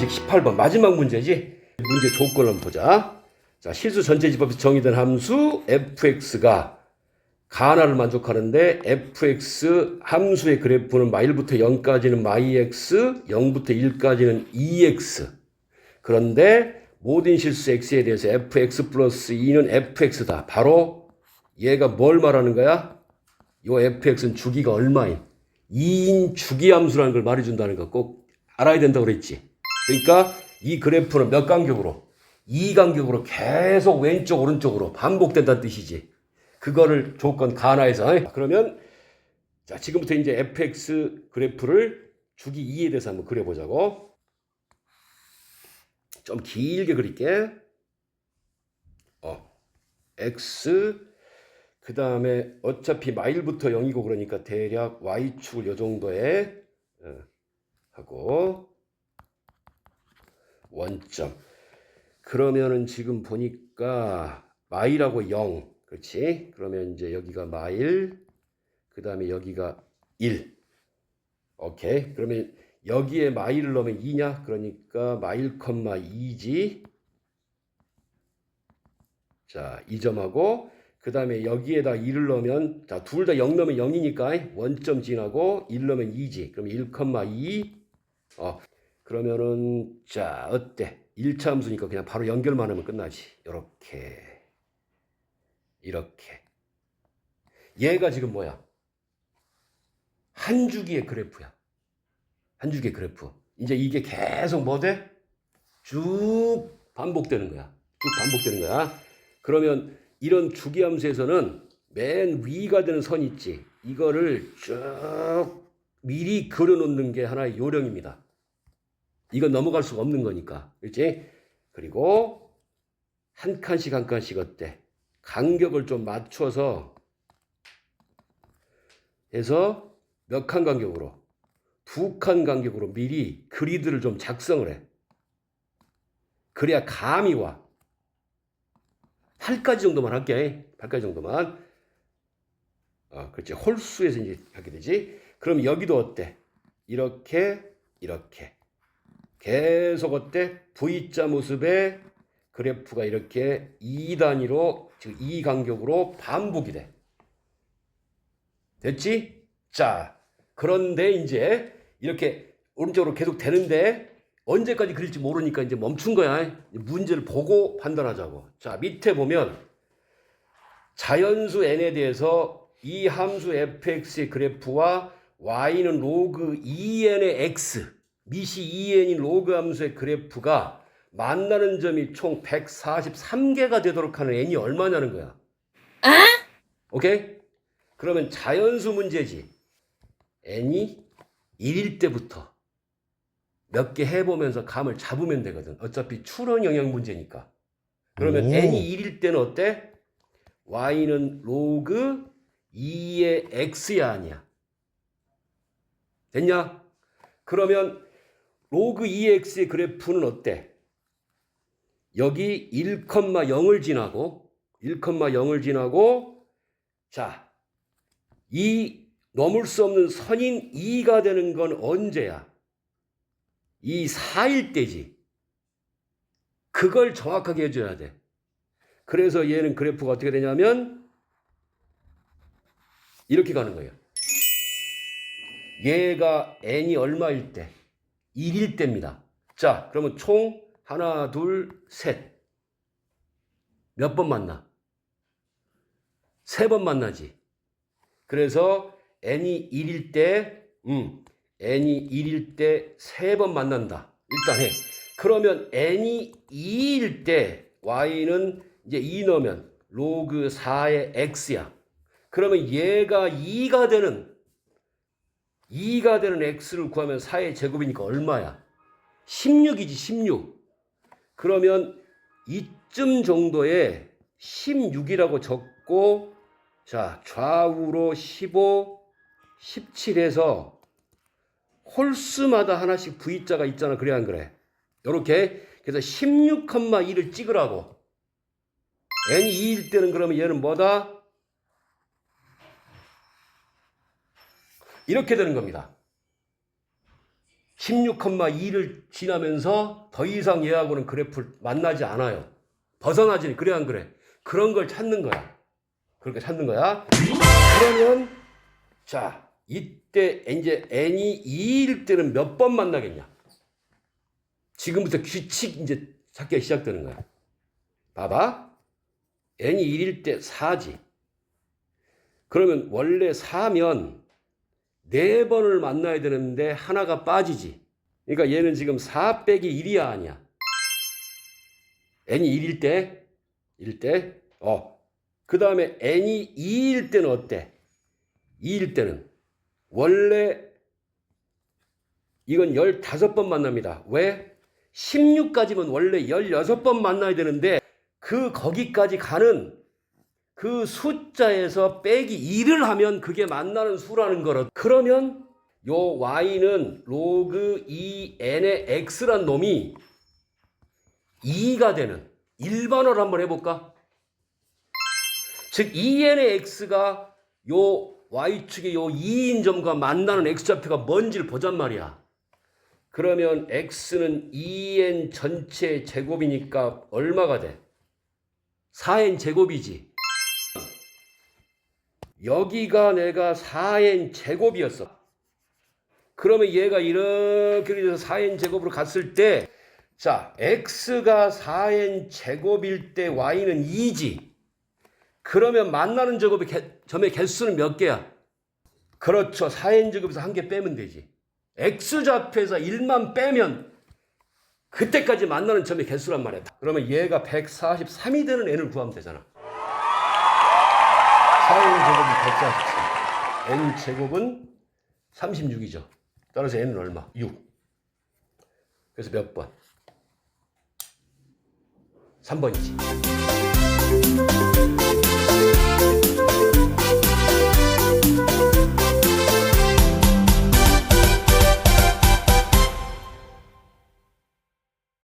4번식 18번 마지막 문제지. 문제 조건을 한번 보자. 자, 실수 전체집합에서 정의된 함수 fx가 가나를 만족하는데 fx 함수의 그래프는 1부터 0까지는 x, 0부터 1까지는 2x. 그런데 모든 실수 x에 대해서 fx 플러스 2는 fx다. 바로 얘가 뭘 말하는 거야? 요 fx는 주기가 얼마인? 2인 주기함수라는 걸 말해준다는 거 꼭 알아야 된다고 그랬지. 그러니까 이 그래프는 몇 간격으로? 2간격으로 계속 왼쪽 오른쪽으로 반복된다는 뜻이지. 그거를 조건 가나에서. 그러면 자, 지금부터 이제 fx 그래프를 주기 2에 대해서 한번 그려보자고. 좀 길게 그릴게. x 그 다음에 어차피 마일부터 0이고 그러니까 대략 y축을 요 정도에 하고 원점. 그러면은 지금 보니까 마일하고 0. 그렇지? 그러면 이제 여기가 마일, 그 다음에 여기가 1. 오케이. 그러면 여기에 마일을 넣으면 2냐? 그러니까 마일 컴마 2지. 자, 2점하고 그 다음에 여기에다 1을 넣으면 자, 둘 다 0 넣으면 0이니까 원점 지나고 1 넣으면 2지. 그럼 1,2. 그러면은 자, 어때? 1차 함수니까 그냥 바로 연결만 하면 끝나지. 이렇게. 얘가 지금 뭐야? 한 주기의 그래프야. 한 주기의 그래프. 이제 이게 계속 뭐 돼? 쭉 반복되는 거야. 그러면 이런 주기함수에서는 맨 위가 되는 선 있지. 이거를 쭉 미리 그려놓는 게 하나의 요령입니다. 이건 넘어갈 수가 없는 거니까. 그렇지? 그리고 한 칸씩 어때? 간격을 좀 맞춰서 해서 몇 칸 간격으로? 2칸 간격으로 미리 그리드를 좀 작성을 해. 그래야 감이 와. 8가지 정도만 할게. 8가지 정도만. 그렇지. 홀수에서 이제 하게 되지. 그럼 여기도 어때? 이렇게. 계속 어때? V자 모습의 그래프가 이렇게 2단위로, 즉 2간격으로 반복이 돼. 됐지? 자, 그런데 이제 이렇게 오른쪽으로 계속 되는데 언제까지 그릴지 모르니까 이제 멈춘 거야. 문제를 보고 판단하자고. 자, 밑에 보면 자연수 n에 대해서 이 함수 fx의 그래프와 y는 로그 2n의 x, 미시 2n인 로그 함수의 그래프가 만나는 점이 총 143개가 되도록 하는 n이 얼마냐는 거야. 오케이? 그러면 자연수 문제지. n이 1일 때부터 몇 개 해보면서 감을 잡으면 되거든. 어차피 추론 영역 문제니까. 그러면 n이 1일 때는 어때? y는 로그 2의 x야 아니야? 됐냐? 그러면 로그 2의 x의 그래프는 어때? 여기 1,0을 지나고 자, 이 넘을 수 없는 선인 2가 되는 건 언제야? 이 4일 때지. 그걸 정확하게 해줘야 돼. 그래서 얘는 그래프가 어떻게 되냐면 이렇게 가는 거예요. 얘가 n이 얼마일 때? 1일 때입니다. 자, 그러면 총 하나, 둘, 셋. 몇 번 만나? 3번 만나지. 그래서 n이 1일 때, n이 1일 때 3번 만난다. 일단 해. 그러면 n이 2일 때 y는 이제 2 넣으면 로그 4의 x야. 그러면 얘가 2가 되는 x를 구하면 4의 제곱이니까 얼마야? 16이지 16. 그러면 이쯤 정도에 16이라고 적고 자, 좌우로 15, 17해서 홀수마다 하나씩 V자가 있잖아. 그래 안 그래? 요렇게. 그래서 16,2를 찍으라고. n이 2일 때는 그러면 얘는 뭐다? 이렇게 되는 겁니다. 16,2를 지나면서 더 이상 얘하고는 그래프를 만나지 않아요. 벗어나지. 그래 안 그래? 그런 걸 찾는 거야. 그렇게 찾는 거야. 그러면 자 이때 이제 n이 2일 때는 몇 번 만나겠냐? 지금부터 규칙 이제 찾기가 시작되는 거야. 봐봐. n이 1일 때 4지. 그러면 원래 4면 4번을 만나야 되는데 하나가 빠지지. 그러니까 얘는 지금 4 빼기 1이야 아니야? n이 1일 때? 1일 때? 그 다음에 n이 2일 때는 어때? 2일 때는 원래 이건 15번 만납니다. 왜? 16까지면 원래 16번 만나야 되는데 거기까지 가는 그 숫자에서 빼기 2를 하면 그게 만나는 수라는 거라. 그러면 요 y는 로그 2n의 x란 놈이 2가 되는 일반어를 한번 해볼까? 즉 2n의 x가 요 y축의 요 2인 점과 만나는 x좌표가 뭔지를 보잔 말이야. 그러면 x는 2n 전체 제곱이니까 얼마가 돼? 4n 제곱이지. 여기가 내가 4n 제곱이었어. 그러면 얘가 이렇게 돼서 4n 제곱으로 갔을 때, 자, x가 4n 제곱일 때 y는 2지. 그러면 만나는 점의 개수는 몇 개야? 그렇죠. 4n 제곱에서 한 개 빼면 되지. x좌표에서 1만 빼면 그때까지 만나는 점의 개수란 말이야. 그러면 얘가 143이 되는 n을 구하면 되잖아. 4n 제곱은 143. n 제곱은 36이죠. 따라서 n은 얼마? 6. 그래서 몇 번? 3번이지.